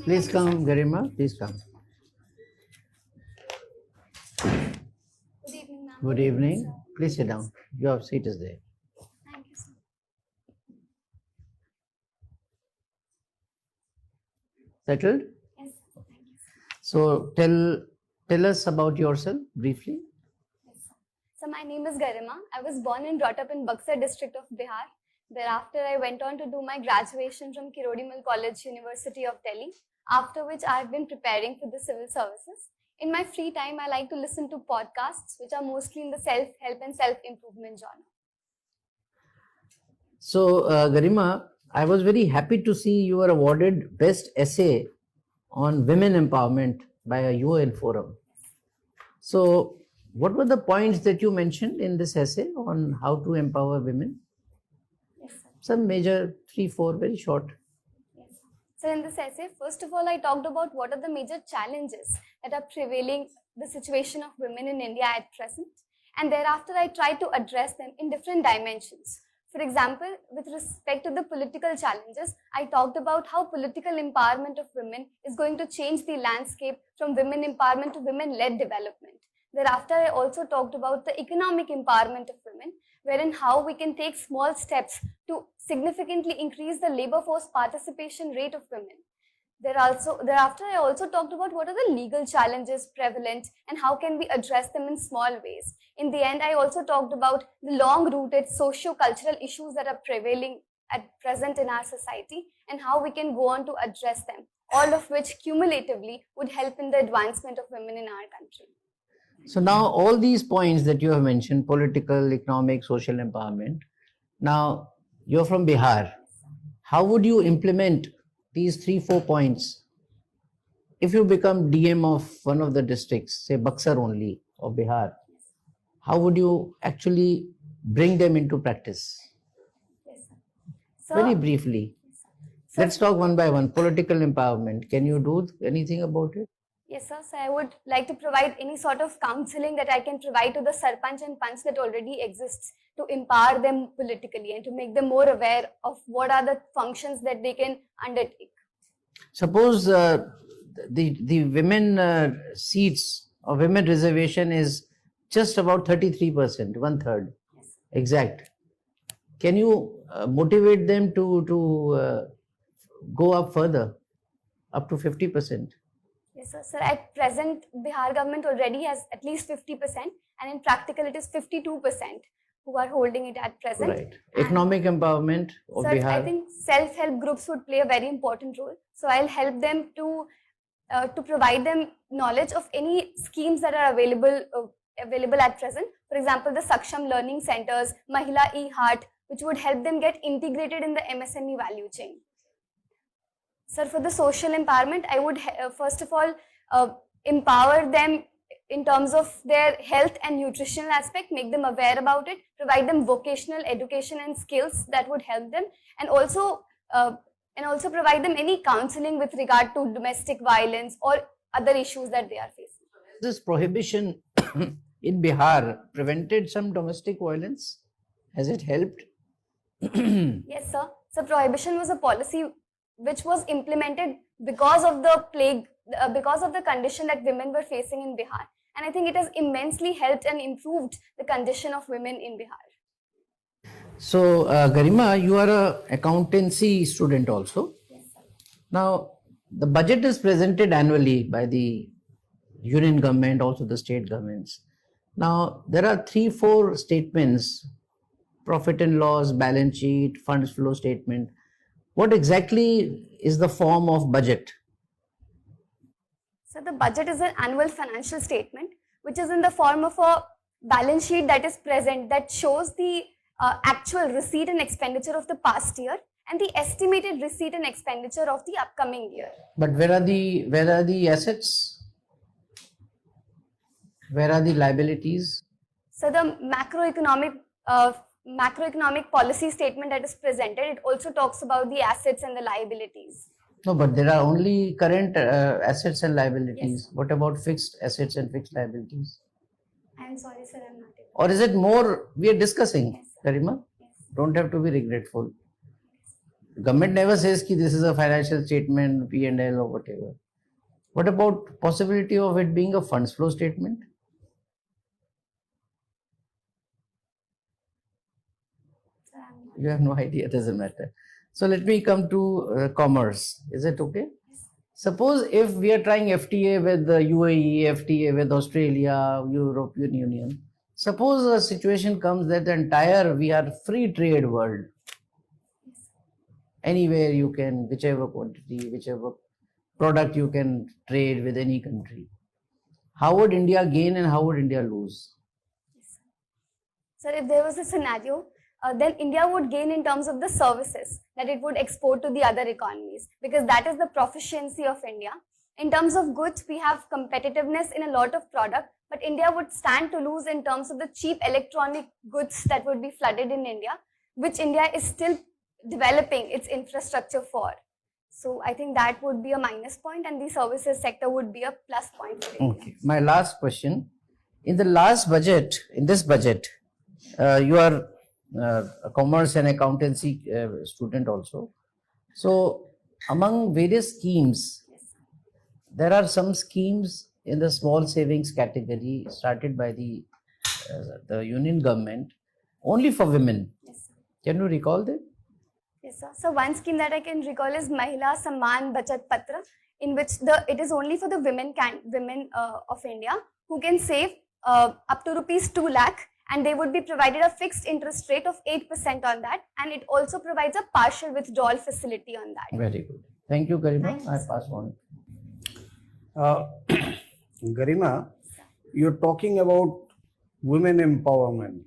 Please come, Garima. Please come. Good evening, ma'am. Good evening. Please sit down. Your seat is there. Thank you, sir. Settled? Yes, sir. Thank you, sir. So tell us about yourself briefly. Yes, sir. So my name is Garima. I was born and brought up in Buxar district of Bihar. Thereafter, I went on to do my graduation from Kirodimal College, University of Delhi, after which I have been preparing for the civil services. In my free time, I like to listen to podcasts, which are mostly in the self-help and self-improvement genre. So, Garima, I was very happy to see you were awarded Best Essay on Women Empowerment by a UN forum. So, what were the points that you mentioned in this essay on how to empower women? Yes, sir. Some major, 3, 4, very short. Yes. So in this essay, first of all, I talked about what are the major challenges that are prevailing the situation of women in India at present. And thereafter, I tried to address them in different dimensions. For example, with respect to the political challenges, I talked about how political empowerment of women is going to change the landscape from women empowerment to women-led development. Thereafter, I also talked about the economic empowerment of women, wherein how we can take small steps to significantly increase the labor force participation rate of women. Thereafter, I also talked about what are the legal challenges prevalent and how can we address them in small ways. In the end, I also talked about the long-rooted socio-cultural issues that are prevailing at present in our society and how we can go on to address them, all of which cumulatively would help in the advancement of women in our country. So now all these points that you have mentioned, political, economic, social empowerment, now you're from Bihar. How would you implement these 3, 4 points if you become DM of one of the districts, say Buxar only of Bihar? How would you actually bring them into practice? Yes, sir. So, Very briefly. sir, Let's talk one by one. Political empowerment. Can you do anything about it? Yes, sir. So I would like to provide any sort of counseling that I can provide to the Sarpanch and Panch that already exists to empower them politically and to make them more aware of what are the functions that they can undertake. Suppose the women seats or women reservation is just about 33%, 1/3, Yes. exact. Can you motivate them to go up further, up to 50%? Yes, sir. So at present, Bihar government already has at least 50%, and in practical, it is 52% who are holding it at present. Right. Economic empowerment of So Bihar. I think self-help groups would play a very important role. So I'll help them to provide them knowledge of any schemes that are available at present. For example, the Saksham Learning Centers, Mahila E-Heart, which would help them get integrated in the MSME value chain. Sir, for the social empowerment, I would first of all empower them in terms of their health and nutritional aspect, make them aware about it, provide them vocational education and skills that would help them, and also provide them any counseling with regard to domestic violence or other issues that they are facing. This prohibition in Bihar prevented some domestic violence? Has it helped? Yes, sir. So prohibition was a policy which was implemented because of the plague, because of the condition that women were facing in Bihar. And I think it has immensely helped and improved the condition of women in Bihar. So, Garima, you are a accountancy student also. Yes, sir. Now, the budget is presented annually by the union government, also the state governments. Now, there are 3, 4 statements: profit and loss, balance sheet, funds flow statement. What exactly is the form of budget? So the budget is an annual financial statement, which is in the form of a balance sheet that is present, that shows the actual receipt and expenditure of the past year and the estimated receipt and expenditure of the upcoming year. But where are the assets? Where are the liabilities? So the macroeconomic policy statement that is presented, it also talks about the assets and the liabilities. No, but there are only current assets and liabilities. Yes. What about fixed assets and fixed liabilities? I am sorry, sir, I'm not able. Or is it more we are discussing, Yes. Garima? Yes. Don't have to be regretful. Government never says ki this is a financial statement, P&L or whatever. What about possibility of it being a funds flow statement? Sir, I'm not- You have no idea, doesn't matter. So let me come to commerce. Is it okay? Suppose if we are trying FTA with the UAE, FTA with Australia, European Union, suppose a situation comes that the entire we are free trade world. Anywhere you can, whichever quantity, whichever product you can trade with any country. How would India gain and how would India lose? Sir, if there was a scenario, then India would gain in terms of the services that it would export to the other economies, because that is the proficiency of India. In terms of goods, we have competitiveness in a lot of product, but India would stand to lose in terms of the cheap electronic goods that would be flooded in India, which India is still developing its infrastructure for. So I think that would be a minus point, and the services sector would be a plus point for India. Okay. My last question. In the last budget, in this budget, you are a commerce and accountancy student also. So, among various schemes, there are some schemes in the small savings category started by the union government only for women. Yes, sir. Can you recall that? Yes, sir. So one scheme that I can recall is Mahila Samman Bachat Patra, in which it is only for the women of India who can save up to rupees 2 lakh, and they would be provided a fixed interest rate of 8% on that, and it also provides a partial withdrawal facility on that. Very good. Thank you, Garima. Thank you, I sir. pass on. Garima, you're talking about women empowerment.